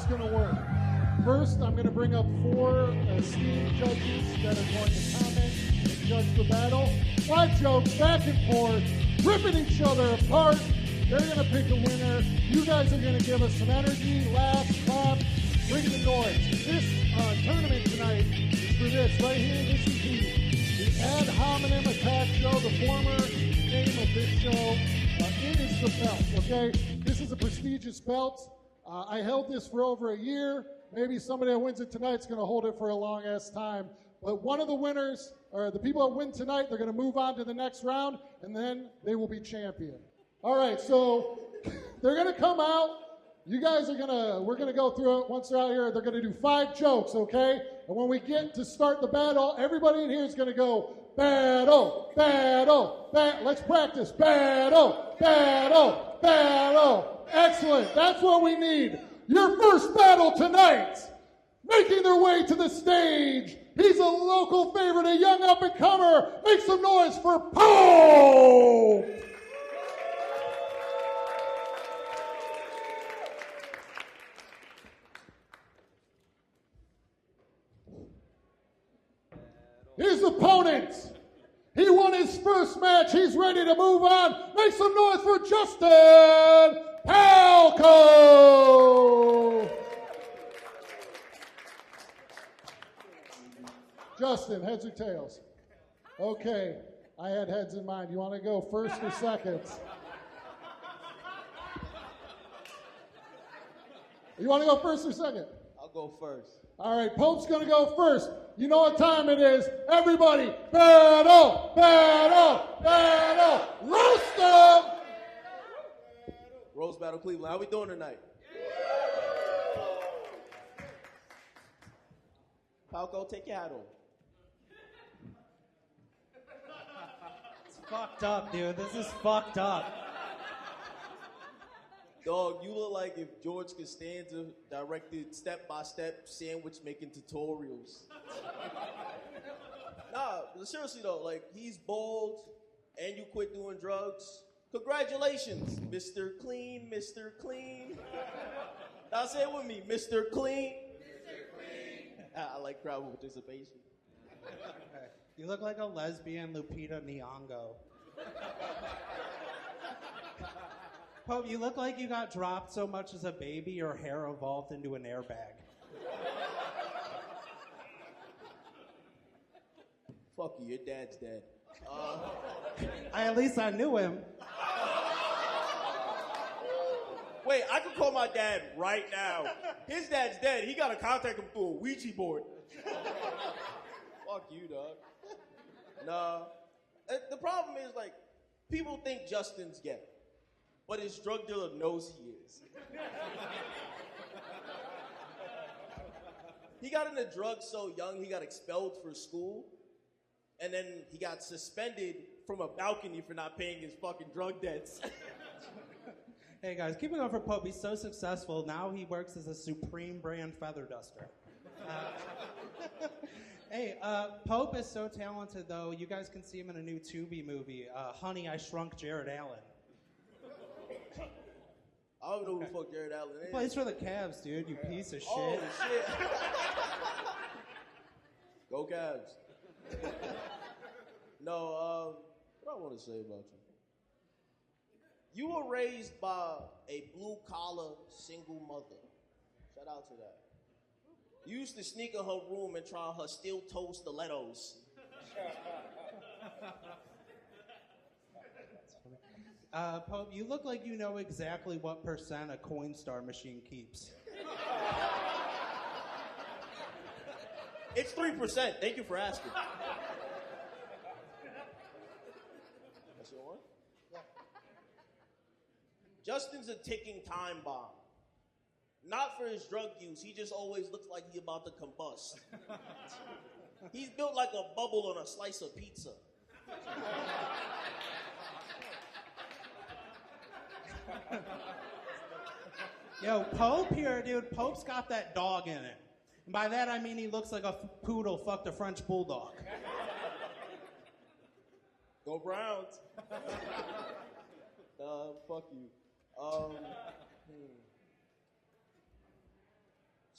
it's going to work. First, I'm going to bring up 4 esteemed judges that are going to comment and judge the battle. Flat jokes, back and forth, ripping each other apart. They're going to pick a winner. You guys are going to give us some energy, laughs, clap, bring the noise. This tournament tonight is for this right here. This is the Ad Hominem Attack Show, the former name of this show. It is the belt, okay? This is a prestigious belt. I held this for over a year. Maybe somebody that wins it tonight is going to hold it for a long-ass time. But one of the winners, or the people that win tonight, they're going to move on to the next round, and then they will be champion. All right, so they're going to come out. You guys are we're going to go through it. Once they're out here, they're going to do 5 jokes, okay? And when we get to start the battle, everybody in here is going to go, battle, battle, let's practice. Battle, battle, battle. Excellent. That's what we need. Your first battle tonight, making their way to the stage. He's a local favorite, a young up-and-comer. Make some noise for Paugh! His opponent, he won his first match. He's ready to move on. Make some noise for Justin Palko! Justin, heads or tails? Okay, I had heads in mind. You want to go first or second? You want to go first or second? I'll go first. All right, Pope's going to go first. You know what time it is. Everybody, battle, battle, battle. Roast them! Roast Battle Cleveland. How we doing tonight? Palko, take your hat off. It's fucked up, dude. This is fucked up. Dog, you look like if George Costanza directed step-by-step sandwich making tutorials. Nah, but seriously though, like, he's bald and you quit doing drugs. Congratulations, Mr. Clean, Mr. Clean. Now say it with me, Mr. Clean. Mr. Clean. I like crowd participation. You look like a lesbian Lupita Nyong'o. Pope, you look like you got dropped so much as a baby your hair evolved into an airbag. Fuck you, your dad's dead. At least I knew him. Wait, I can call my dad right now. His dad's dead. He got to contact him through a Ouija board. Fuck you, dog. Nah. The problem is, like, people think Justin's gay, but his drug dealer knows he is. He got into drugs so young he got expelled for school, and then he got suspended from a balcony for not paying his fucking drug debts. Hey guys, keep it going for Pope. He's so successful. Now he works as a Supreme brand feather duster. Hey, Pope is so talented though. You guys can see him in a new Tubi movie, Honey, I Shrunk Jared Allen. I don't know who the fuck Jared Allen is. He plays for the Cavs, dude, you piece of shit. Oh, shit. Go Cavs. No, what I want to say about you? You were raised by a blue-collar single mother. Shout out to that. You used to sneak in her room and try her steel-toe stilettos. Pope, you look like you know exactly what percent a Coinstar machine keeps. It's 3%. Thank you for asking. That's your one? Yeah. Justin's a ticking time bomb. Not for his drug use. He just always looks like he's about to combust. He's built like a bubble on a slice of pizza. Yo, Pope here, dude. Pope's got that dog in it. And by that, I mean he looks like a poodle fucked a French bulldog. Go Browns. Fuck you.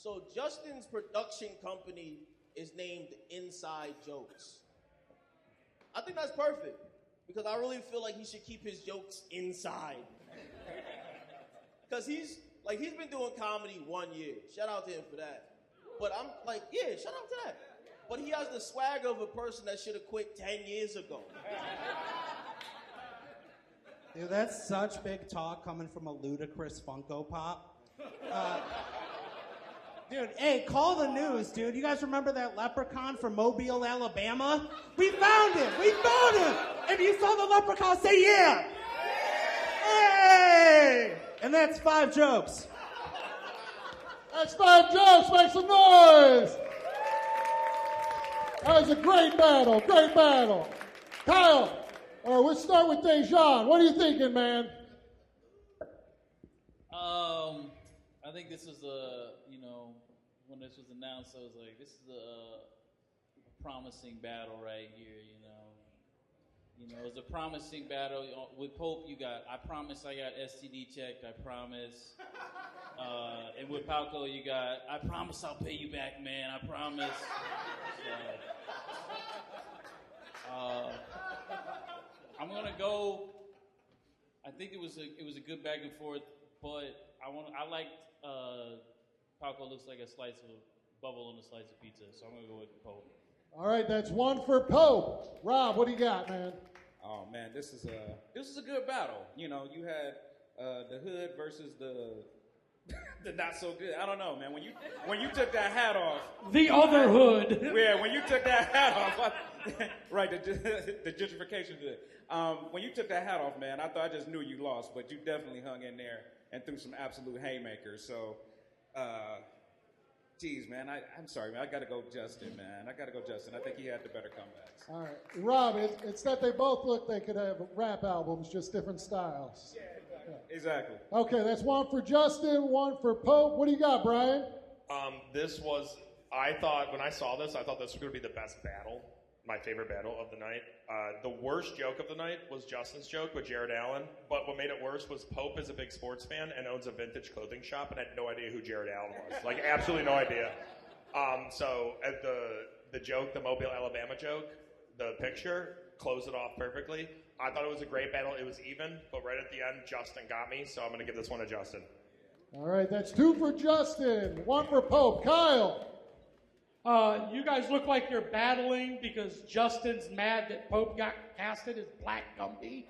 So Justin's production company is named Inside Jokes. I think that's perfect because I really feel like he should keep his jokes inside. Because he's been doing comedy 1 year. Shout out to him for that. But I'm like, yeah, shout out to that. But he has the swag of a person that should have quit 10 years ago. Dude, that's such big talk coming from a ludicrous Funko Pop. Dude, hey, call the news, dude. You guys remember that leprechaun from Mobile, Alabama? We found him! We found him! If you saw the leprechaun, say yeah! Hey! And that's 5 jokes. That's 5 jokes. Make some noise. That was a great battle. Great battle. Kyle, let's start with Dezhawn. What are you thinking, man? I think this was when this was announced, I was like, this is a promising battle right here, it was a promising battle. With Pope, I promise I got STD checked, I promise. And with Palko, I promise I'll pay you back, man, I promise. I'm gonna go. I think it was a good back and forth, but I liked Palko looks like a slice of bubble on a slice of pizza, so I'm gonna go with Pope. All right, that's 1 for Pope. Rob, what do you got, man? Oh man, this is a good battle. You had the hood versus the not so good. I don't know, man. When you took that hat off, the other hood. Yeah, when you took that hat off, right? The gentrification hood. When you took that hat off, man, I thought I just knew you lost, but you definitely hung in there and threw some absolute haymakers. So, geez, man, I'm sorry, man. I got to go Justin, man. I think he had the better comebacks. All right. Rob, it's that they both look they could have rap albums, just different styles. Yeah, exactly. Okay, that's 1 for Justin, 1 for Pope. What do you got, Brian? I thought when I saw this, I thought this was going to be the best battle, my favorite battle of the night. The worst joke of the night was Justin's joke with Jared Allen, but what made it worse was Pope is a big sports fan and owns a vintage clothing shop and had no idea who Jared Allen was. Like, absolutely no idea. So at the joke, the Mobile, Alabama joke, the picture, closed it off perfectly. I thought it was a great battle. It was even, but right at the end, Justin got me, so I'm going to give this one to Justin. All right, that's 2 for Justin, 1 for Pope. Kyle. You guys look like you're battling because Justin's mad that Pope got casted as Black Gumby.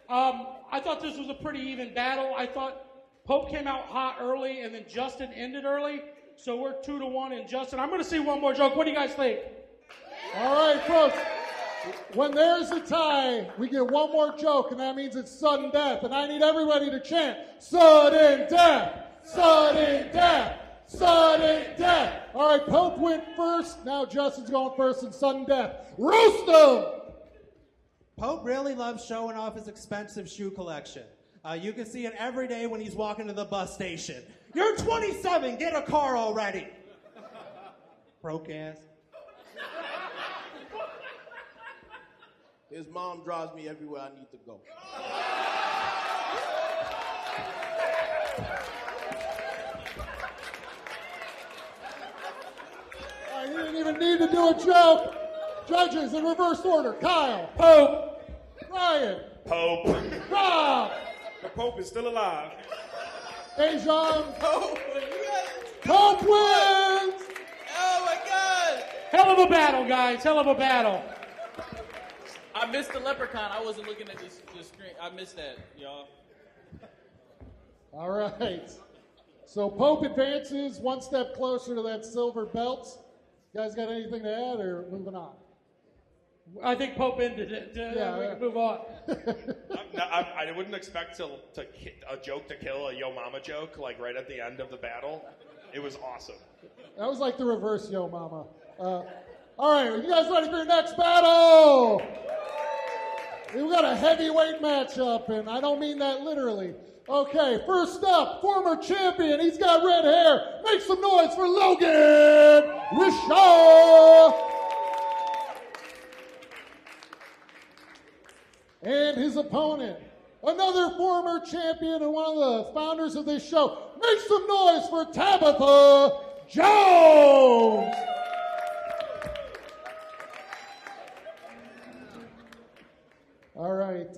I thought this was a pretty even battle. I thought Pope came out hot early and then Justin ended early. So we're 2-1 in Justin. I'm going to see one more joke. What do you guys think? All right, folks. When there's a tie, we get one more joke, and that means it's sudden death. And I need everybody to chant, sudden death, sudden death, sudden death. All right, Pope went first. Now Justin's going first in sudden death. Roast him! Pope really loves showing off his expensive shoe collection. You can see it every day when he's walking to the bus station. You're 27, get a car already. Broke ass. His mom drives me everywhere I need to go. You didn't even need to do a joke. Judges in reverse order. Kyle. Pope. Ryan. Pope. Rob. The Pope is still alive. Dezhawn. Pope. Pope wins. Oh my God. Hell of a battle, guys. Hell of a battle. I missed the leprechaun. I wasn't looking at this screen. I missed that, y'all. All right. So Pope advances one step closer to that silver belt. You guys got anything to add or moving on? I think Pope ended it. We can move on. I wouldn't expect a joke to kill a Yo Mama joke, like right at the end of the battle. It was awesome. That was like the reverse Yo Mama. All right, are you guys ready for your next battle? We've got a heavyweight matchup, and I don't mean that literally. Okay, first up, former champion. He's got red hair. Make some noise for Logan Rishaw. And his opponent, another former champion and one of the founders of this show. Make some noise for Tabitha Jones! All right,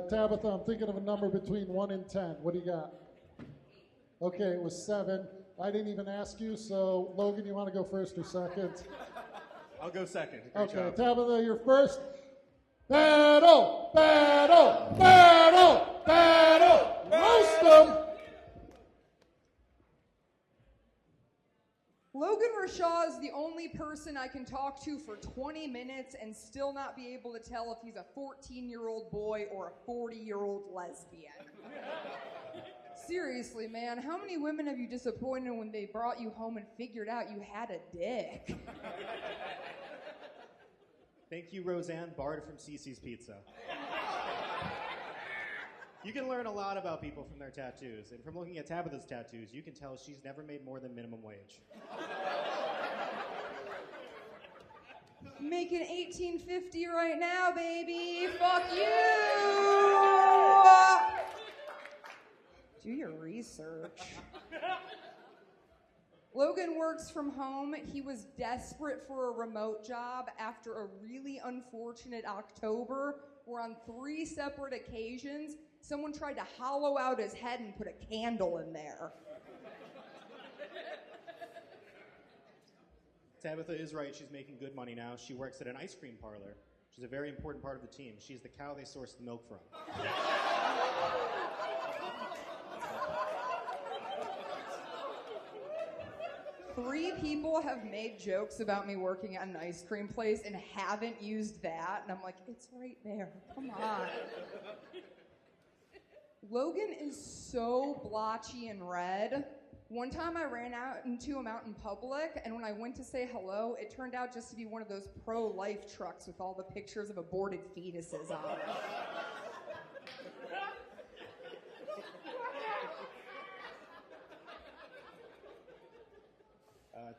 Tabitha, I'm thinking of a number between 1 and 10. What do you got? Okay, it was 7. I didn't even ask you, so Logan, you want to go first or second? I'll go second. Great Okay, job. Tabitha, you're first. Battle, battle, battle, battle. Roast them. Logan Rishaw is the only person I can talk to for 20 minutes and still not be able to tell if he's a 14-year-old boy or a 40-year-old lesbian. Seriously, man, how many women have you disappointed when they brought you home and figured out you had a dick? Thank you, Roseanne, barred from Cece's Pizza. You can learn a lot about people from their tattoos, and from looking at Tabitha's tattoos, you can tell she's never made more than minimum wage. Making $18.50 right now, baby. Fuck you. Do your research. Logan works from home. He was desperate for a remote job after a really unfortunate October where on 3 separate occasions, someone tried to hollow out his head and put a candle in there. Tabitha is right. She's making good money now. She works at an ice cream parlor. She's a very important part of the team. She's the cow they source the milk from. 3 people have made jokes about me working at an ice cream place and haven't used that. And I'm like, it's right there. Come on. Logan is so blotchy and red. One time I ran into him out in public, and when I went to say hello, it turned out just to be one of those pro-life trucks with all the pictures of aborted fetuses on it.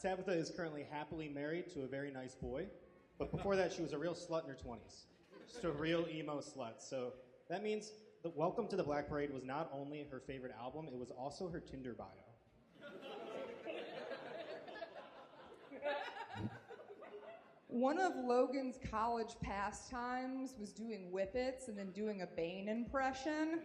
Tabitha is currently happily married to a very nice boy, but before that she was a real slut in her 20s. Just a real emo slut. So that means that Welcome to the Black Parade was not only her favorite album, it was also her Tinder bio. One of Logan's college pastimes was doing whippets and then doing a Bane impression.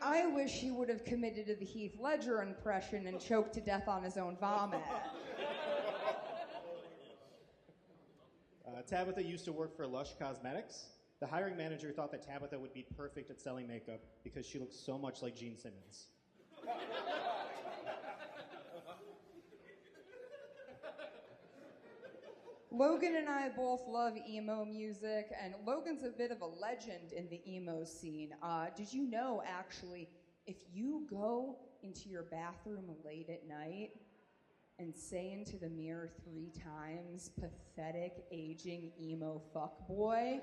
I wish he would have committed to the Heath Ledger impression and choked to death on his own vomit. Tabitha used to work for Lush Cosmetics. The hiring manager thought that Tabitha would be perfect at selling makeup because she looks so much like Gene Simmons. Logan and I both love emo music, and Logan's a bit of a legend in the emo scene. Did you know, actually, if you go into your bathroom late at night and say into the mirror 3 times, pathetic, aging emo fuckboy,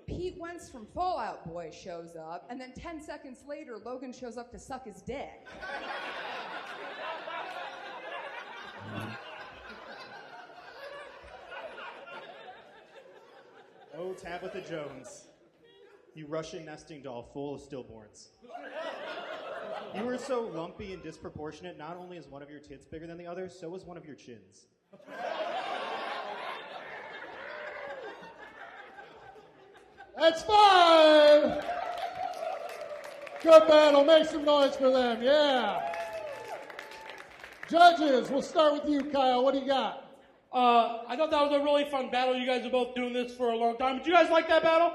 Pete Wentz from Fall Out Boy shows up, and then 10 seconds later, Logan shows up to suck his dick. Oh, Tabitha Jones, you Russian nesting doll full of stillborns. You were so lumpy and disproportionate, not only is one of your tits bigger than the other, so is one of your chins. That's 5! Good battle. Make some noise for them. Yeah. Judges, we'll start with you, Kyle. What do you got? I thought that was a really fun battle. You guys are both doing this for a long time. Did you guys like that battle?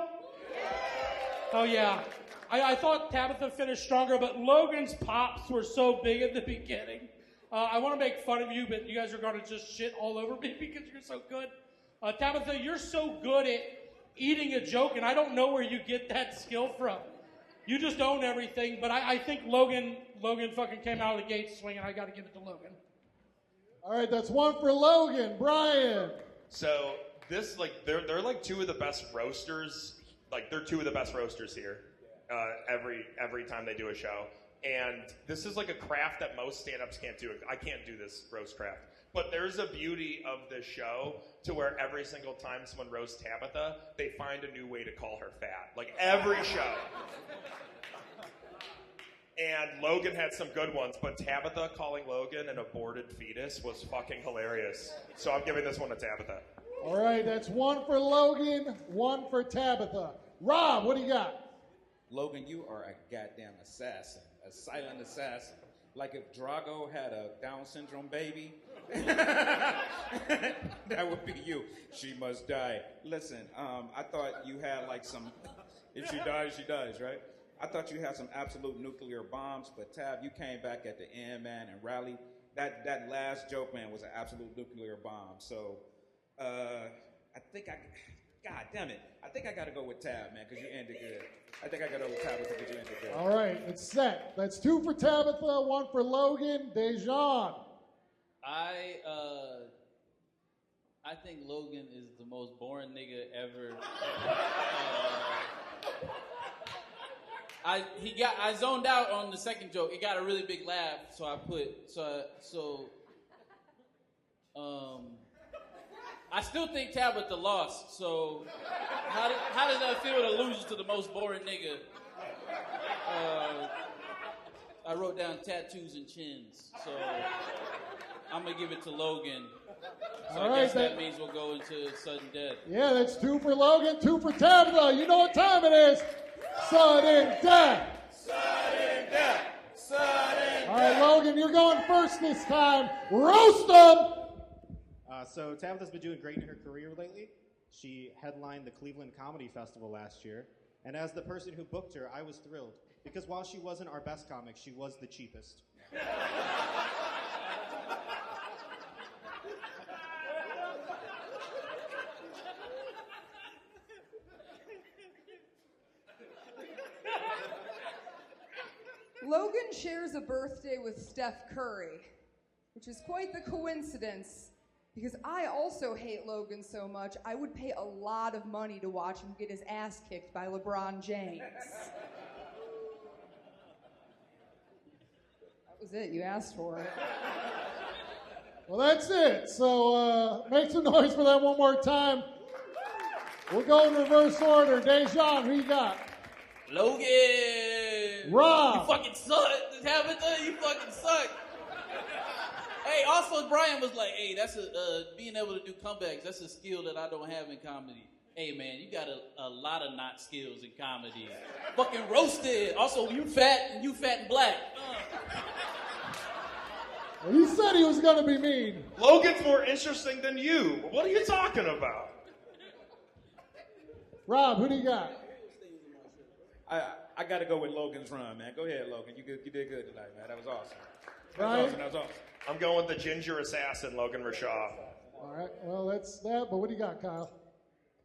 Oh, yeah. I thought Tabitha finished stronger, but Logan's pops were so big at the beginning. I want to make fun of you, but you guys are going to just shit all over me because you're so good. Tabitha, you're so good at eating a joke, and I don't know where you get that skill from. You just own everything, but I think Logan fucking came out of the gate swinging. I got to give it to Logan. All right, that's 1 for Logan. Brian. So this, like, they're like 2 of the best roasters. Like, they're 2 of the best roasters here. Every time they do a show, and this is like a craft that most stand-ups can't do. I can't do this roast craft. But there's a beauty of this show to where every single time someone roasts Tabitha, they find a new way to call her fat. Like every show. And Logan had some good ones, but Tabitha calling Logan an aborted fetus was fucking hilarious. So I'm giving this one to Tabitha. All right, that's one for Logan, one for Tabitha. Rob, what do you got? Logan, you are a goddamn assassin, a silent assassin. Like if Drago had a Down syndrome baby, that would be you. She must die. Listen, I thought you had like some, if she dies, she dies, right? I thought you had some absolute nuclear bombs, but Tab, you came back at the end, man, and rallied. That last joke, man, was an absolute nuclear bomb. So, God damn it. I think I got to go with Tab, man, because you ended good. I think I got to go with Tabitha because you ended good. All right, it's set. That's 2 for Tabitha, 1 for Logan. Dezhawn. I think Logan is the most boring nigga ever. I zoned out on the second joke. It got a really big laugh, so I still think Tabitha lost. So how does that feel to lose to the most boring nigga? I wrote down tattoos and chins, so I'm gonna give it to Logan. So I guess that means we'll go into sudden death. Yeah, that's 2 for Logan, 2 for Tabitha. You know what time it is. Sudden death. Sudden death. Sudden All right, Logan, you're going first this time. Roast them. So Tabitha's been doing great in her career lately. She headlined the Cleveland Comedy Festival last year. And as the person who booked her, I was thrilled. Because while she wasn't our best comic, she was the cheapest. Logan shares a birthday with Steph Curry, which is quite the coincidence, because I also hate Logan so much, I would pay a lot of money to watch him get his ass kicked by LeBron James. That was it. You asked for it. Well, that's it. So make some noise for that one more time. We'll go in reverse order. Dezhawn, who you got? Logan! Rob! You fucking suck! Tabitha, you fucking suck! Hey, also Brian was like, hey, that's being able to do comebacks, that's a skill that I don't have in comedy. Hey man, you got a lot of not skills in comedy. Fucking roasted. Also, you fat and black. Well, he said he was going to be mean. Logan's more interesting than you. What are you talking about? Rob, who do you got? I got to go with Logan's run, man. Go ahead, Logan. You did good tonight, man. That was awesome. That was awesome. I'm going with the ginger assassin, Logan Rishaw. All right, well, that's that. But what do you got, Kyle?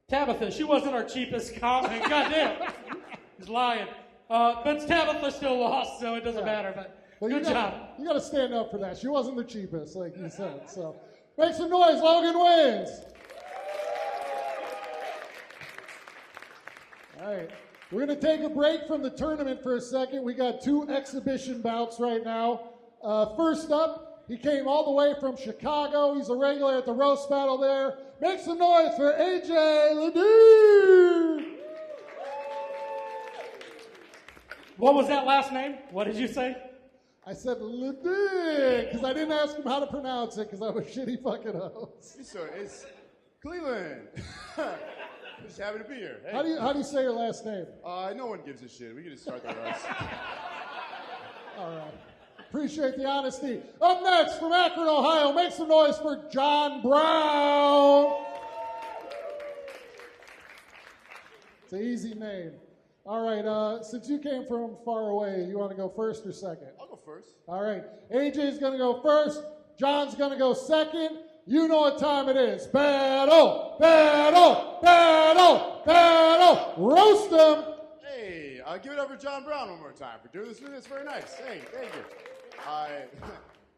Tabitha, she wasn't our cheapest comic. Goddamn. He's lying. But Tabitha still lost, so it doesn't matter. But good job. You got to stand up for that. She wasn't the cheapest, like you said. So make some noise. Logan wins. All right. We're going to take a break from the tournament for a second. We got 2 exhibition bouts right now. First up, he came all the way from Chicago. He's a regular at the roast battle there. Make some noise for AJ Leidig. What was that last name? What did you say? I said Leidig because I didn't ask him how to pronounce it because I'm a shitty fucking host. It's Cleveland. Just happy to be here. Hey. How do you say your last name? No one gives a shit. We can just start the roast. All right. Appreciate the honesty. Up next from Akron, Ohio, make some noise for John Brown. It's an easy name. All right, since you came from far away, you want to go first or second? I'll go first. All right, AJ's going to go first. John's going to go second. You know what time it is. Battle, battle, battle, battle. Roast them. Hey, give it up for John Brown one more time for doing this. It's very nice. Hey, thank you.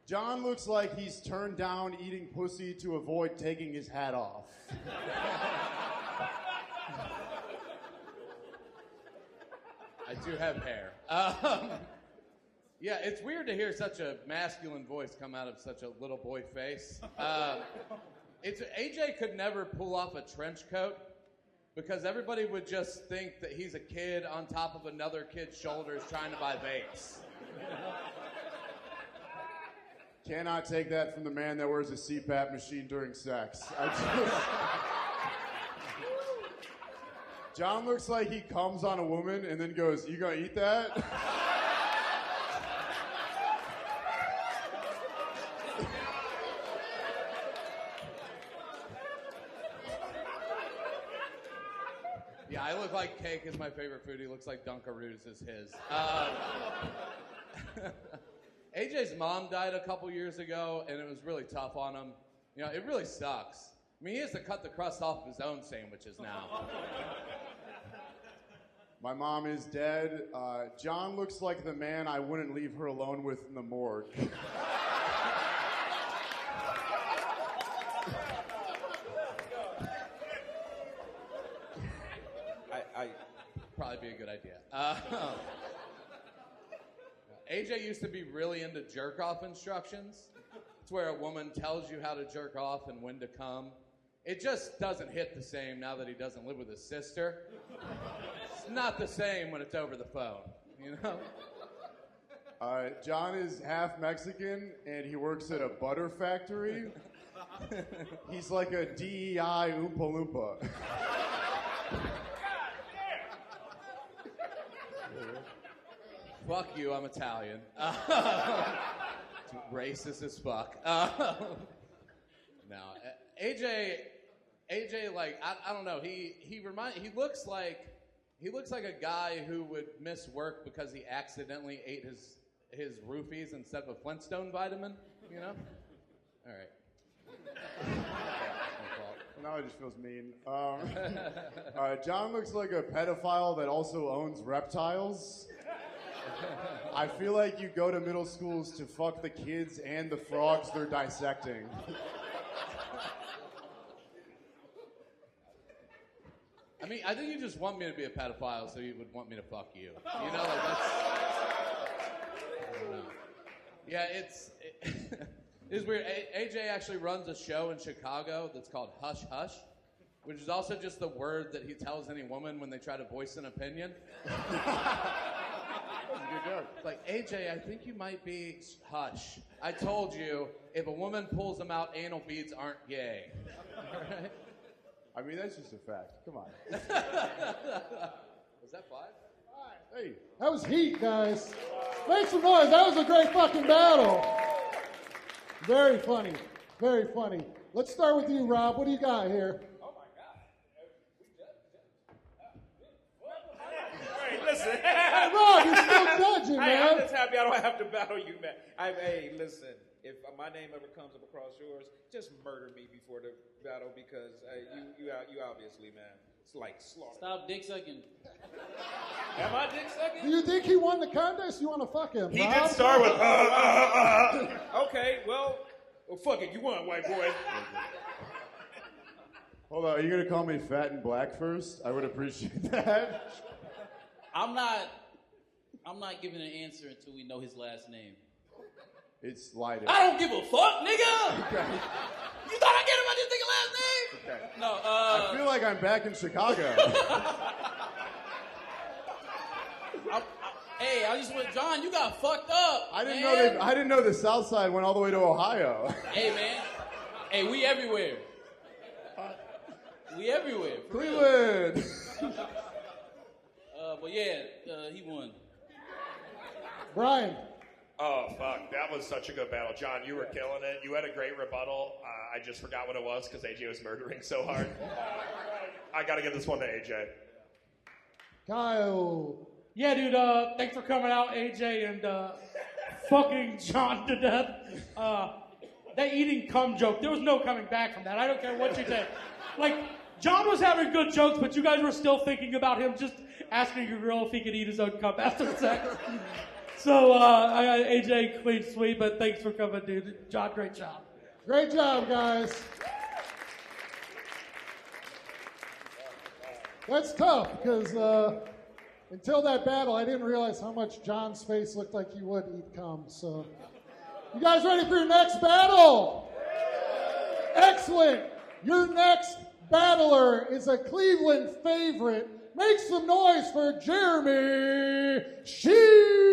John looks like he's turned down eating pussy to avoid taking his hat off. I do have hair. Yeah, it's weird to hear such a masculine voice come out of such a little boy face. AJ could never pull off a trench coat because everybody would just think that he's a kid on top of another kid's shoulders trying to buy vapes. Cannot take that from the man that wears a CPAP machine during sex. John looks like he comes on a woman and then goes, "You gonna eat that?" Yeah, I look like cake is my favorite food. He looks like Dunkaroos is his. AJ's mom died a couple years ago, and it was really tough on him. You know, it really sucks. I mean, he has to cut the crust off of his own sandwiches now. My mom is dead. John looks like the man I wouldn't leave her alone with in the morgue. I probably be a good idea. AJ used to be really into jerk-off instructions. It's where a woman tells you how to jerk off and when to come. It just doesn't hit the same now that he doesn't live with his sister. It's not the same when it's over the phone, you know? John is half Mexican, and he works at a butter factory. He's like a DEI Oompa Loompa. Fuck you, I'm Italian. Racist as fuck. No, AJ, like I don't know. He looks like a guy who would miss work because he accidentally ate his roofies instead of a Flintstone vitamin. You know. All right. Now it just feels mean. John looks like a pedophile that also owns reptiles. I feel like you go to middle schools to fuck the kids and the frogs they're dissecting. I mean, I think you just want me to be a pedophile so you would want me to fuck you. You know, like that's... I don't know. Yeah, it's weird. AJ actually runs a show in Chicago that's called Hush Hush, which is also just the word that he tells any woman when they try to voice an opinion. It's like, AJ, I think you might be hush. I told you, if a woman pulls them out, anal beads aren't gay. Right? I mean, that's just a fact. Come on. Was that 5? Hey, that was heat, guys. Make some noise. That was a great fucking battle. Very funny. Very funny. Let's start with you, Rob. What do you got here? Listen. Hey, Rob, you're still judging, man. I'm just happy I don't have to battle you, man. Hey, listen. If my name ever comes up across yours, just murder me before the battle because you obviously, man, it's like slaughter. Stop dick sucking. Am I dick sucking? Do you think he won the contest? You want to fuck him? He Rob? did start with. Okay, well, fuck it. You won, white boy. Hold on, are you going to call me fat and black first? I would appreciate that. I'm not giving an answer until we know his last name. It's Leidig. I don't give a fuck, nigga! Okay. You thought I cared about this nigga last name? Okay. No, I feel like I'm back in Chicago. Hey, I just went, John, you got fucked up. I didn't know the South Side went all the way to Ohio. Hey, man. Hey, we everywhere. We everywhere. Cleveland. But yeah, he won. Brian. Oh, fuck. That was such a good battle. John, you were killing it. You had a great rebuttal. I just forgot what it was because AJ was murdering so hard. I got to give this one to AJ. Kyle. Yeah, dude, thanks for coming out, AJ, and fucking John to death. That eating cum joke, there was no coming back from that. I don't care what you did. Like, John was having good jokes, but you guys were still thinking about him just asking a girl if he could eat his own cum after sex. So, I got AJ clean sweep, but thanks for coming, dude. John, great job. Great job, guys. That's tough, because Until that battle, I didn't realize how much John's face looked like he would eat cum. So, you guys ready for your next battle? Excellent. Your next battler is a Cleveland favorite. Make some noise for Jeremy Shee.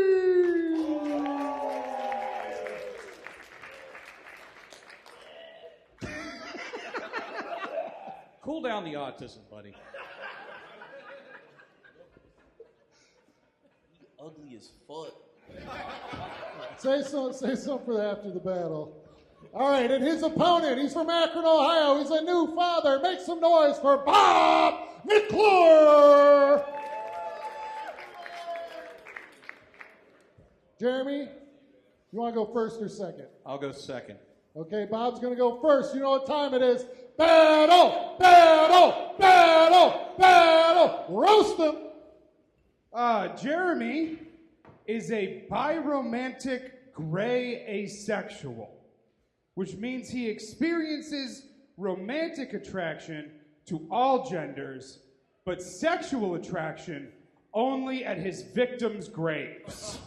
Cool down the autism, buddy. Ugly as fuck. Say something for after the battle. All right, and his opponent, he's from Akron, Ohio. He's a new father. Make some noise for Bob McClure. Jeremy, you want to go first or second? I'll go second. Okay, Bob's going to go first. You know what time it is. Battle, battle, battle, battle. Roast him. Jeremy is a biromantic gray asexual, which means he experiences romantic attraction to all genders, but sexual attraction only at his victims' graves.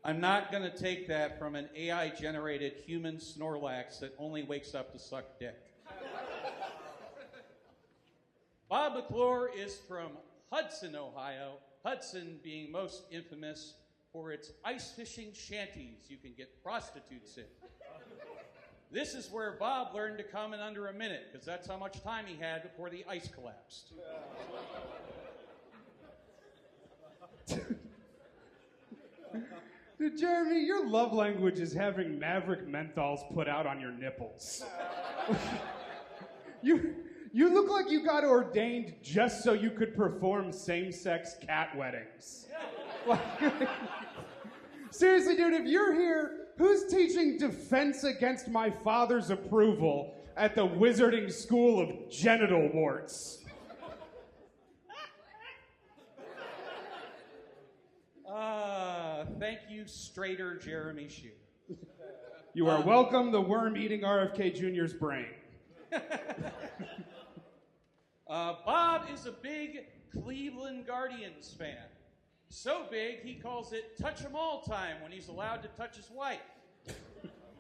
I'm not going to take that from an AI-generated human Snorlax that only wakes up to suck dick. Bob McClure is from Hudson, Ohio, Hudson being most infamous for its ice fishing shanties you can get prostitutes in. This is where Bob learned to come in under a minute, because that's how much time he had before the ice collapsed. Dude, Jeremy, your love language is having Maverick menthols put out on your nipples. You look like you got ordained just so you could perform same-sex cat weddings. Seriously, dude, if you're here, who's teaching defense against my father's approval at the Wizarding School of Genital Warts? Thank you, straighter Jeremy Shue. You are welcome, the worm-eating RFK Jr.'s brain. Bob is a big Cleveland Guardians fan. So big, he calls it touch 'em all time when he's allowed to touch his wife.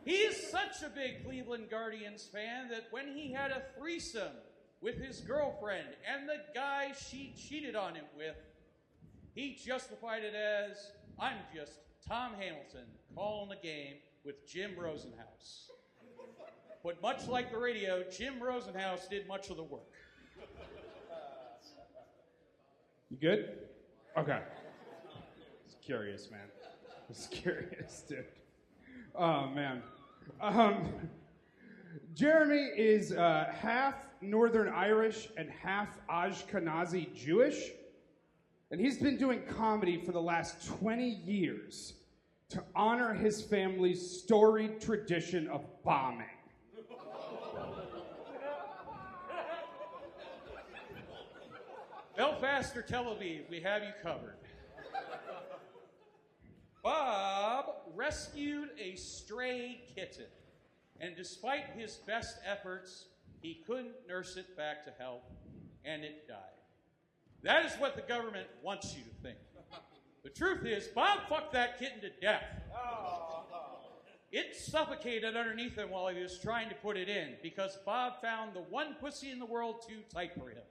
He is such a big Cleveland Guardians fan that when he had a threesome with his girlfriend and the guy she cheated on him with, he justified it as, I'm just Tom Hamilton calling the game with Jim Rosenhaus. But much like the radio, Jim Rosenhaus did much of the work. You good? Okay. Just curious, man. Just curious, dude. Oh, man. Jeremy is half Northern Irish and half Ashkenazi Jewish. And he's been doing comedy for the last 20 years to honor his family's storied tradition of bombing. Belfast or Tel Aviv, we have you covered. Bob rescued a stray kitten, and despite his best efforts, he couldn't nurse it back to health, and it died. That is what the government wants you to think. The truth is, Bob fucked that kitten to death. It suffocated underneath him while he was trying to put it in, because Bob found the one pussy in the world too tight for him.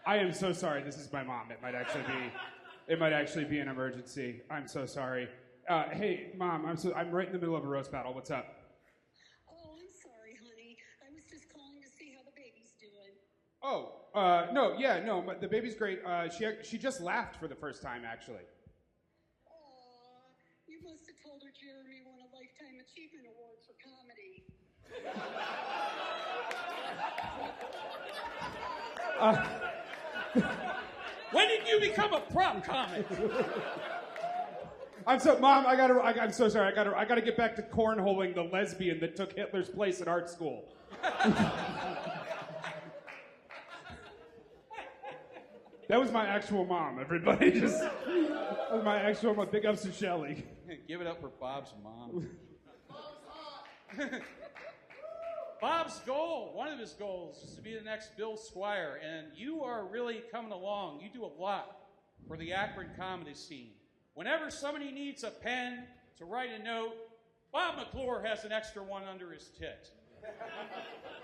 I am so sorry. This is my mom. It might actually be an emergency. I'm so sorry. Hey, Mom, I'm right in the middle of a roast battle. What's up? Oh, I'm sorry, honey. I was just calling to see how the baby's doing. No, the baby's great. She just laughed for the first time, actually. Aw, you must have told her Jeremy won a Lifetime Achievement Award for comedy. When did you become a prop comic? I'm so sorry. I gotta get back to cornholing the lesbian that took Hitler's place at art school. That was my actual mom, everybody. That was my actual mom. Big ups to Shelley. Give it up for Bob's mom. Bob's goal, one of his goals, is to be the next Bill Squire, and you are really coming along. You do a lot for the Akron comedy scene. Whenever somebody needs a pen to write a note, Bob McClure has an extra one under his tit.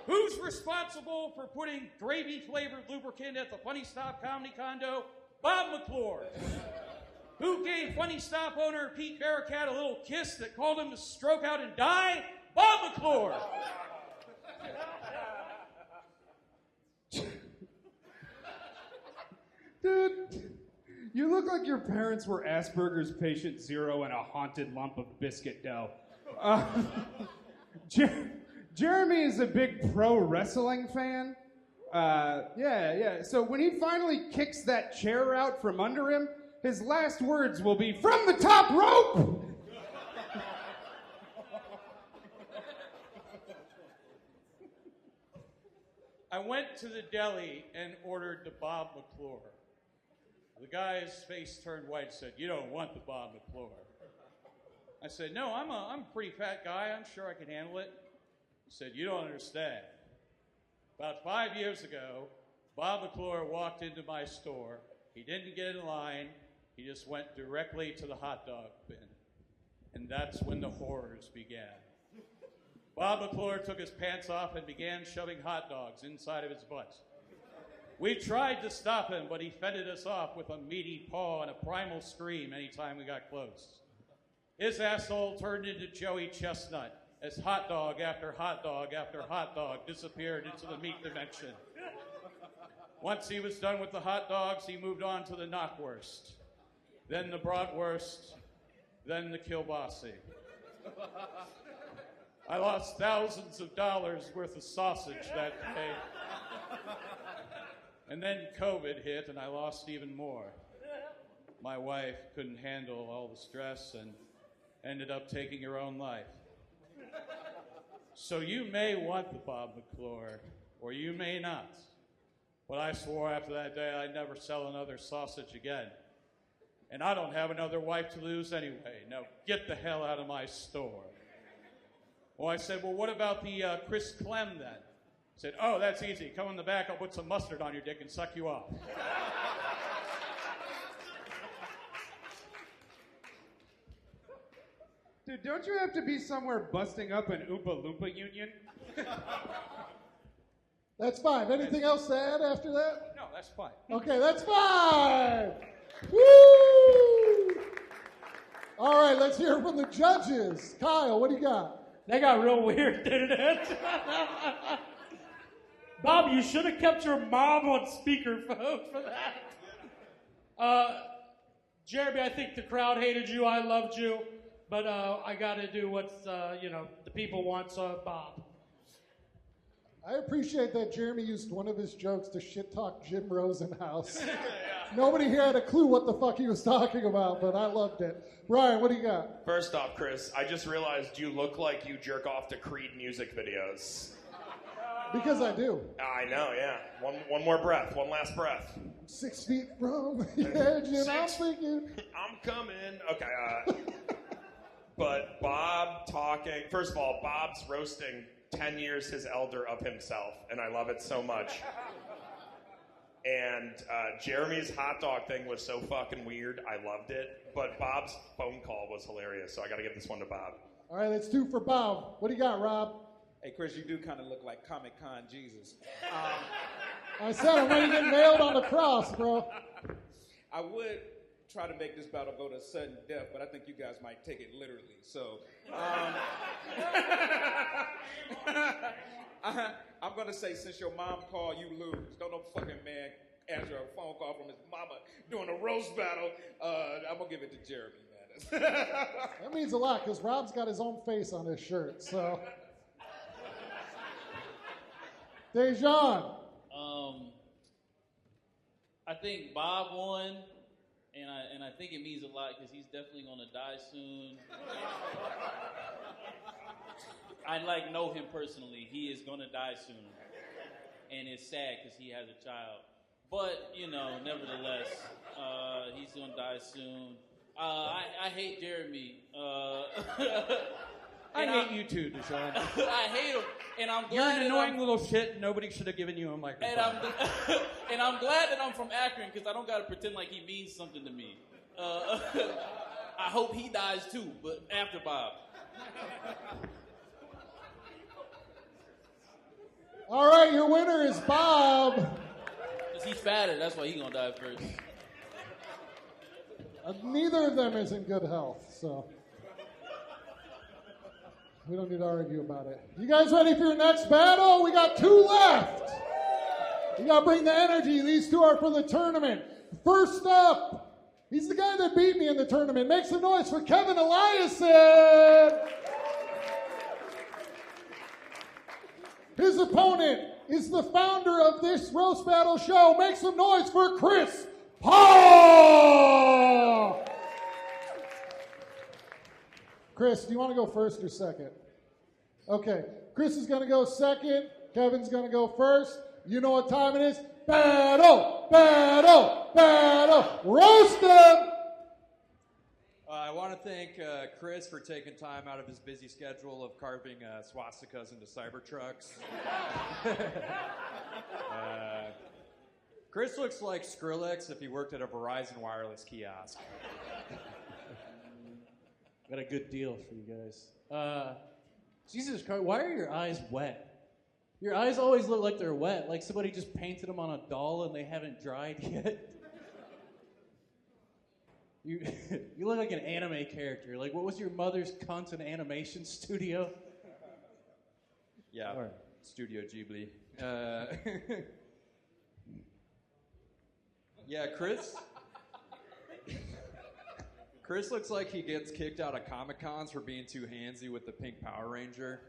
Who's responsible for putting gravy-flavored lubricant at the Funny Stop Comedy Condo? Bob McClure. Who gave Funny Stop owner Pete Barricat a little kiss that called him to stroke out and die? Bob McClure. Dude, you look like your parents were Asperger's patient 0 and a haunted lump of biscuit dough. Jeremy is a big pro wrestling fan. Yeah. So when he finally kicks that chair out from under him, his last words will be, "From the top rope!" I went to the deli and ordered the Bob McClure. The guy's face turned white and said, "You don't want the Bob McClure." I said, "No, I'm a pretty fat guy. I'm sure I can handle it." He said, "You don't understand. About 5 years ago, Bob McClure walked into my store. He didn't get in line. He just went directly to the hot dog bin. And that's when the horrors began. Bob McClure took his pants off and began shoving hot dogs inside of his butt. We tried to stop him, but he fended us off with a meaty paw and a primal scream anytime we got close. His asshole turned into Joey Chestnut as hot dog after hot dog after hot dog disappeared into the meat dimension. Once he was done with the hot dogs, he moved on to the knockwurst, then the bratwurst, then the kielbasa. I lost thousands of dollars worth of sausage that day. And then COVID hit, and I lost even more. My wife couldn't handle all the stress and ended up taking her own life. So you may want the Bob McClure, or you may not. But I swore after that day I'd never sell another sausage again. And I don't have another wife to lose anyway. Now get the hell out of my store. Well, I said, well, what about the Chris Clem then? I said, oh, that's easy. Come in the back, I'll put some mustard on your dick and suck you off. Dude, don't you have to be somewhere busting up an Oompa Loompa union? That's 5. Anything else to add after that? No, that's fine. Okay, that's 5. Woo! All right, let's hear from the judges. Kyle, what do you got? That got real weird, didn't it? Bob, you should have kept your mom on speakerphone for that. Jeremy, I think the crowd hated you. I loved you. But I got to do what, the people want, so Bob. I appreciate that Jeremy used one of his jokes to shit-talk Jim Rosenhaus. Nobody here had a clue what the fuck he was talking about, but I loved it. Brian, what do you got? First off, Chris, I just realized you look like you jerk off to Creed music videos. Because I do. I know, yeah. One more breath, one last breath. 6 feet from the edge, and I'm thinking... I'm coming. Okay, but Bob talking... First of all, Bob's roasting 10 years his elder of himself, and I love it so much. And Jeremy's hot dog thing was so fucking weird, I loved it. But Bob's phone call was hilarious, so I got to give this one to Bob. All right, that's 2 for Bob. What do you got, Rob? Hey, Chris, you do kind of look like Comic-Con Jesus. I said I'm ready to get nailed on the cross, bro. I would try to make this battle go to sudden death, but I think you guys might take it literally. So, I'm going to say, since your mom called, you lose. Don't no fucking man answer a phone call from his mama doing a roast battle. I'm going to give it to Jeremy, man. That means a lot, because Rob's got his own face on his shirt, so... Dezhawn. I think Bob won, and I think it means a lot because he's definitely going to die soon. I know him personally. He is going to die soon, and it's sad because he has a child. But nevertheless, he's going to die soon. I hate Jeremy. I hate you too, Dezhawn. I hate him, and I'm glad. You're an annoying little shit. Nobody should have given you a microphone. And I'm glad that I'm from Akron because I don't got to pretend like he means something to me. I hope he dies too, but after Bob. All right, your winner is Bob. Because he's fatter, that's why he's going to die first. Neither of them is in good health, so we don't need to argue about it. You guys ready for your next battle? We got 2 left. You got to bring the energy. These 2 are for the tournament. First up, he's the guy that beat me in the tournament. Make some noise for Kevin Eliason. His opponent is the founder of this roast battle show. Make some noise for Chris Paugh. Chris, do you want to go first or second? Okay, Chris is going to go second. Kevin's going to go first. You know what time it is? Battle, battle, battle. Roast him. I want to thank Chris for taking time out of his busy schedule of carving swastikas into Cybertrucks. Chris looks like Skrillex if he worked at a Verizon wireless kiosk. Got a good deal for you guys. Jesus Christ, why are your eyes wet? Your eyes always look like they're wet, like somebody just painted them on a doll and they haven't dried yet. You look like an anime character. Like, what was your mother's cunt in animation studio? Yeah, right. Studio Ghibli. Yeah, Chris looks like he gets kicked out of Comic-Cons for being too handsy with the pink Power Ranger.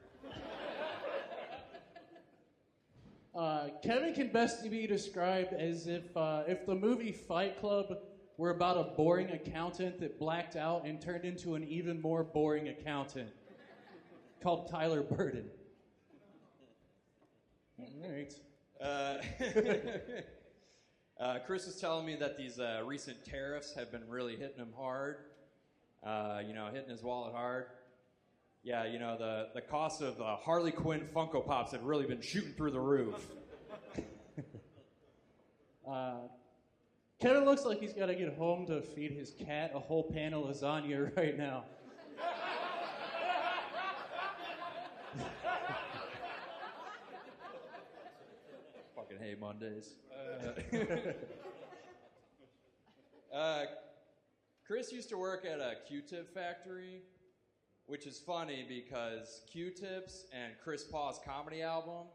Kevin can best be described as if the movie Fight Club were about a boring accountant that blacked out and turned into an even more boring accountant called Tyler Burden. All right. Chris was telling me that these recent tariffs have been really hitting him hard. Hitting his wallet hard. Yeah, the cost of Harley Quinn Funko Pops have really been shooting through the roof. Kevin looks like he's got to get home to feed his cat a whole pan of lasagna right now. Fucking hate Mondays. Chris used to work at a Q-tip factory, which is funny because Q-tips and Chris Paugh's comedy album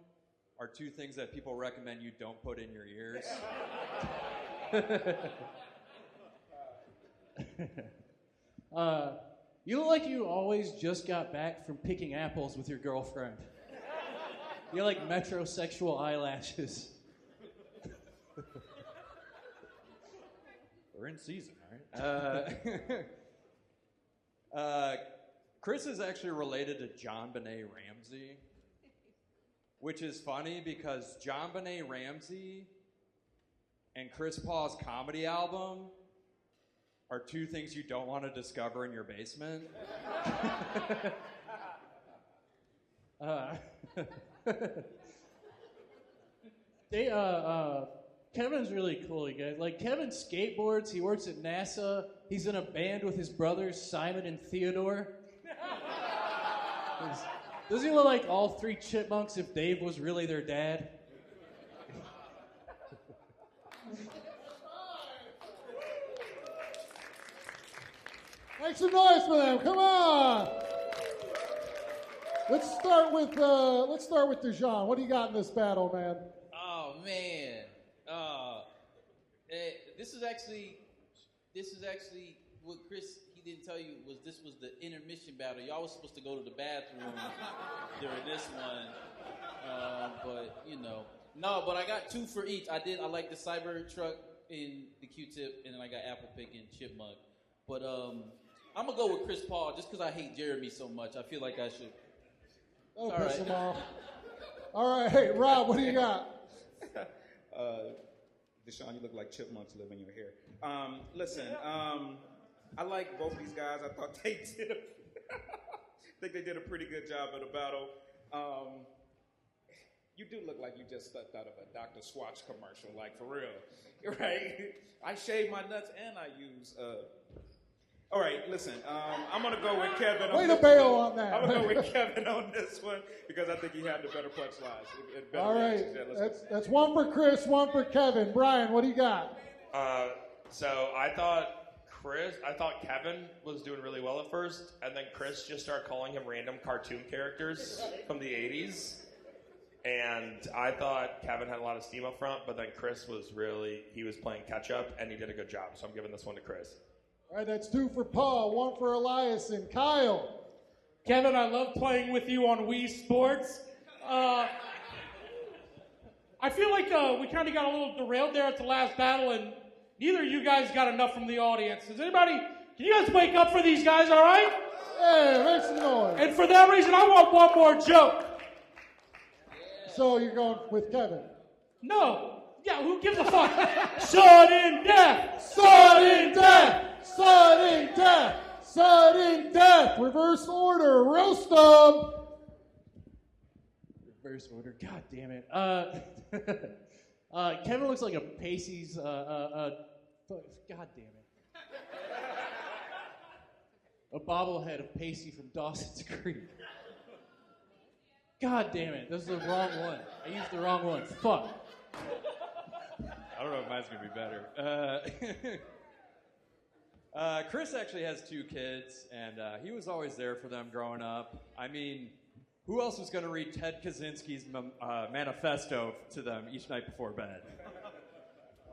are 2 things that people recommend you don't put in your ears. You look like you always just got back from picking apples with your girlfriend. You have like metrosexual eyelashes. We're in season, right? Chris is actually related to John Benet Ramsey, which is funny because John Benet Ramsey and Chris Paugh's comedy album are 2 things you don't want to discover in your basement. Kevin's really cool, you guys. Like, Kevin skateboards, he works at NASA, he's in a band with his brothers, Simon and Theodore. Does he look like all 3 chipmunks if Dave was really their dad? Make some noise for them. Come on. Let's start with Dezhawn. What do you got in this battle, man? Oh man. This is actually what Chris he didn't tell you was this was the intermission battle. Y'all was supposed to go to the bathroom during this one, but I got 2 for each. I like the Cybertruck and the Q-tip, and then I got Apple Pick and Chipmunk. But I'm gonna go with Chris Paugh just because I hate Jeremy so much. I feel like I should. Oh, piss him off. All right, hey Rob, what do you got? Dezhawn, you look like chipmunks live in your hair. Listen, I like both these guys. I thought they did think they did a pretty good job of the battle. You do look like you just stepped out of a Dr. Swatch commercial, like for real, right? I shave my nuts and I use. All right, listen. I'm gonna go with Kevin. Way to bail on that. I'm gonna go with Kevin on this one because I think he had the better punchlines. All right, that's one for Chris, one for Kevin. Brian, what do you got? So I thought Kevin was doing really well at first, and then Chris just started calling him random cartoon characters from the 80s. And I thought Kevin had a lot of steam up front, but then Chris was playing catch up, and he did a good job. So I'm giving this one to Chris. All right, that's 2 for Paugh, 1 for Eliason. Kyle. Kevin, I love playing with you on Wii Sports. I feel like we kind of got a little derailed there at the last battle, and neither of you guys got enough from the audience. Can you guys wake up for these guys, all right? Hey, make some noise. And for that reason, I want one more joke. So you're going with Kevin? No. Yeah, who gives a fuck? Sudden death! Sudden death! Sudden death! Sudden death! Reverse order. Roast them! Reverse order. God damn it. Kevin looks like a Pacey's. God damn it. A bobblehead of Pacey from Dawson's Creek. God damn it. This is the wrong one. I used the wrong one. Fuck. I don't know if mine's going to be better. Chris actually has 2 kids, and he was always there for them growing up. I mean, who else was going to read Ted Kaczynski's manifesto to them each night before bed?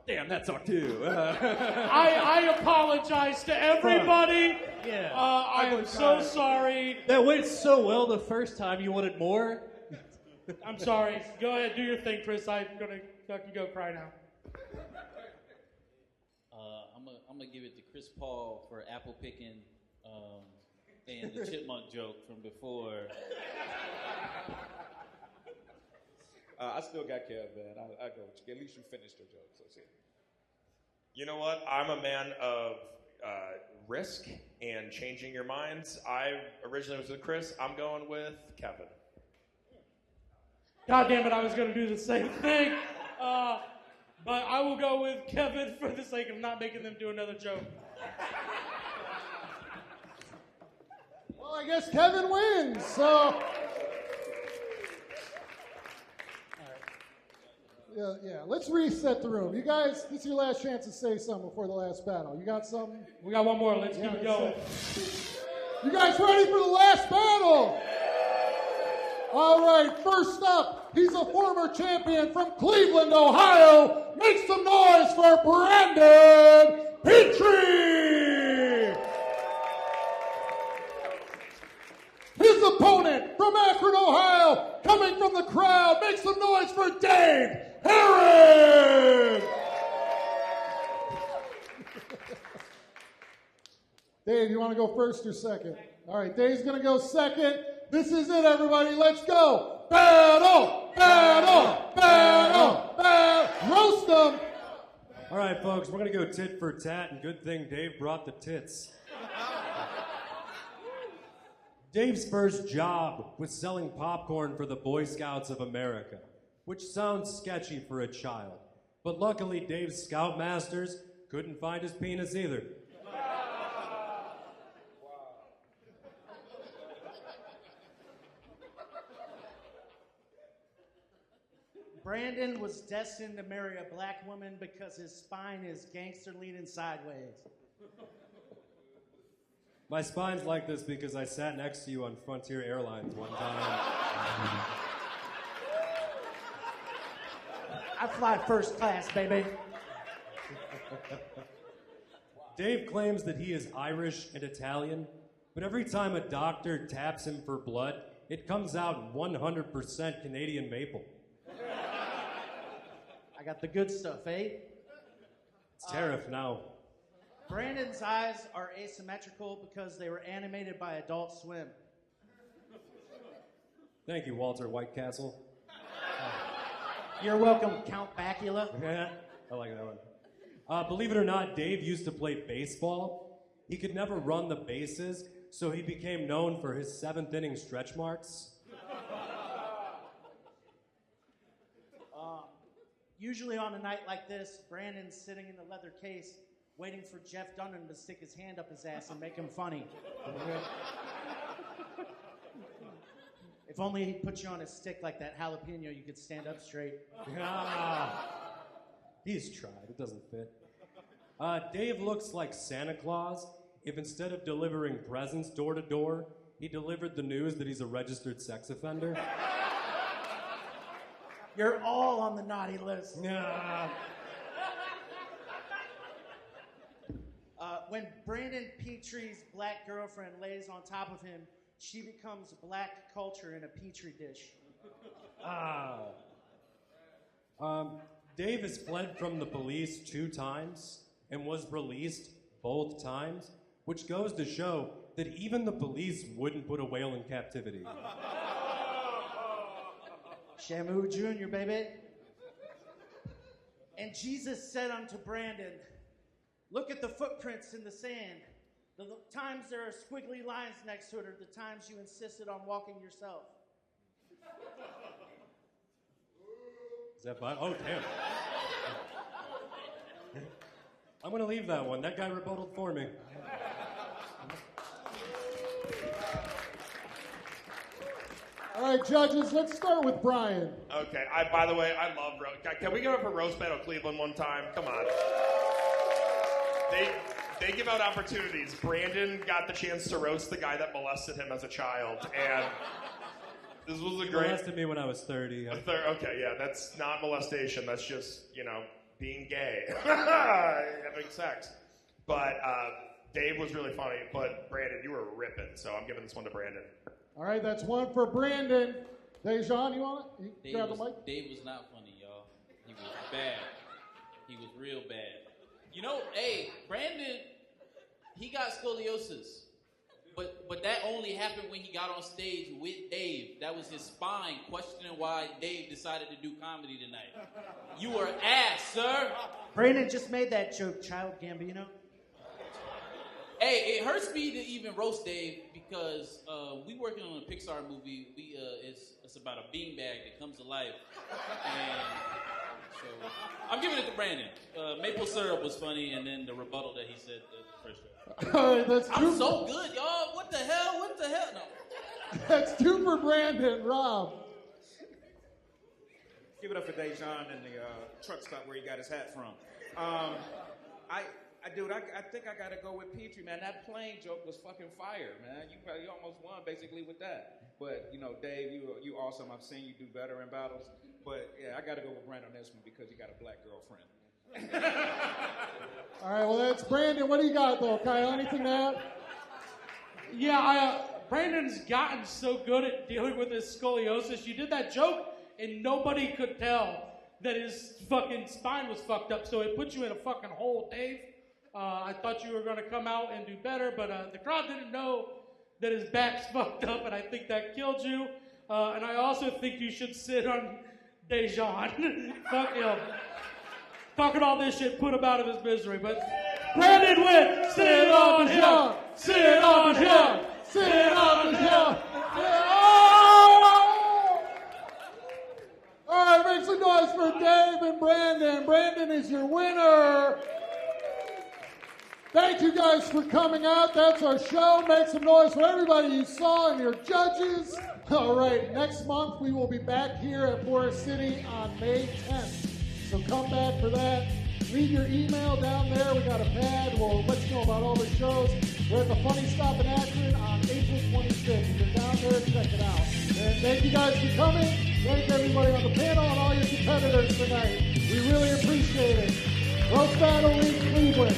Damn, that sucked too. I apologize to everybody. Yeah. I am so sorry. That went so well the first time. You wanted more? I'm sorry. Go ahead, do your thing, Chris. I can go cry now. I'm gonna give it to Chris Paul for apple picking and the chipmunk joke from before. I still got Kev, man. I go with you. At least you finished your joke, so see. You know what? I'm a man of risk and changing your minds. I originally was with Chris. I'm going with Kevin. God damn it, I was going to do the same thing. But I will go with Kevin for the sake of not making them do another joke. Well, I guess Kevin wins, so... Yeah, let's reset the room. You guys, this is your last chance to say something before the last battle. You got something? We got one more. Let's keep it going. You guys ready for the last battle? All right, first up, he's a former champion from Cleveland, Ohio. Make some noise for Brandon Petri! His opponent from Akron, Ohio, coming from the crowd. Make some noise for Dave Herron! Dave, you want to go first or second? All right, Dave's going to go second. This is it, everybody. Let's go. Battle! Battle! Battle! Battle! Roast them! All right, folks, we're going to go tit for tat, and good thing Dave brought the tits. Dave's first job was selling popcorn for the Boy Scouts of America, which sounds sketchy for a child. But luckily, Dave's scoutmasters couldn't find his penis either. Brandon was destined to marry a black woman because his spine is gangster leaning sideways. My spine's like this because I sat next to you on Frontier Airlines one time. I fly first class, baby. Dave claims that he is Irish and Italian, but every time a doctor taps him for blood, it comes out 100% Canadian maple. I got the good stuff, eh? It's tariff now. Brandon's eyes are asymmetrical because they were animated by Adult Swim. Thank you, Walter Whitecastle. You're welcome, Count Bacula. Yeah, I like that one. Believe it or not, Dave used to play baseball. He could never run the bases, so he became known for his 7th inning stretch marks. Usually on a night like this, Brandon's sitting in the leather case waiting for Jeff Dunham to stick his hand up his ass and make him funny. If only he put you on a stick like that jalapeno, you could stand up straight. He's tried. It doesn't fit. Dave looks like Santa Claus if instead of delivering presents door to door, he delivered the news that he's a registered sex offender. You're all on the naughty list. When Brandon Petri's black girlfriend lays on top of him, she becomes black culture in a Petri dish. Dave has fled from the police 2 times and was released both times, which goes to show that even the police wouldn't put a whale in captivity. Shamu Jr., baby. And Jesus said unto Brandon, look at the footprints in the sand. The times there are squiggly lines next to it are the times you insisted on walking yourself. Is that fine? Oh, damn. I'm going to leave that one. That guy rebutted for me. All right, judges, let's start with Bryan. Okay, by the way, I love roast. Can we give up for Roast Battle Cleveland one time? Come on. They give out opportunities. Brandon got the chance to roast the guy that molested him as a child, and this was a He great... molested me when I was 30. Okay, yeah, that's not molestation. That's just, being gay. Having sex. But Dave was really funny, but Brandon, you were ripping, so I'm giving this one to Brandon. All right, that's one for Brandon. Dezhawn, you want it? You grab the mic. Dave was not funny, y'all. He was bad. He was real bad. Brandon, he got scoliosis. But that only happened when he got on stage with Dave. That was his spine questioning why Dave decided to do comedy tonight. You were ass, sir. Brandon just made that joke, Child Gambino. Hey, it hurts me to even roast Dave because we working on a Pixar movie. It's about a beanbag that comes to life, and so I'm giving it to Brandon. Maple syrup was funny, and then the rebuttal that he said the first time. All right, that's 2. I'm so good, y'all. What the hell? No. That's 2 for Brandon. Rob. Give it up for Dezhawn and the truck stop where he got his hat from. I think I gotta go with Petri, man. That plane joke was fucking fire, man. You almost won basically with that. But Dave, you awesome. I've seen you do better in battles. But yeah, I gotta go with Brandon on this one because you got a black girlfriend. All right, well, that's Brandon. What do you got, though, Kyle? Anything to add? Yeah, Brandon's gotten so good at dealing with his scoliosis. You did that joke, and nobody could tell that his fucking spine was fucked up, so it put you in a fucking hole, Dave. I thought you were going to come out and do better, but the crowd didn't know that his back's fucked up, and I think that killed you. And I also think you should sit on Dezhawn. Fuck him. Talking all this shit put him out of his misery, but Brandon wins. Sit on him. Sit on him. Sit on him. All right, make some noise for Dave and Brandon. Brandon is your winner. Thank you guys for coming out. That's our show. Make some noise for everybody you saw and your judges. All right, next month we will be back here at Forest City on May 10th. So come back for that. Leave your email down there. We got a pad. We'll let you know about all the shows. We're at the Funny Stop in Akron on April 26th. If you're down there, check it out. And thank you guys for coming. Thank everybody on the panel and all your competitors tonight. We really appreciate it. Roast Battle League Cleveland.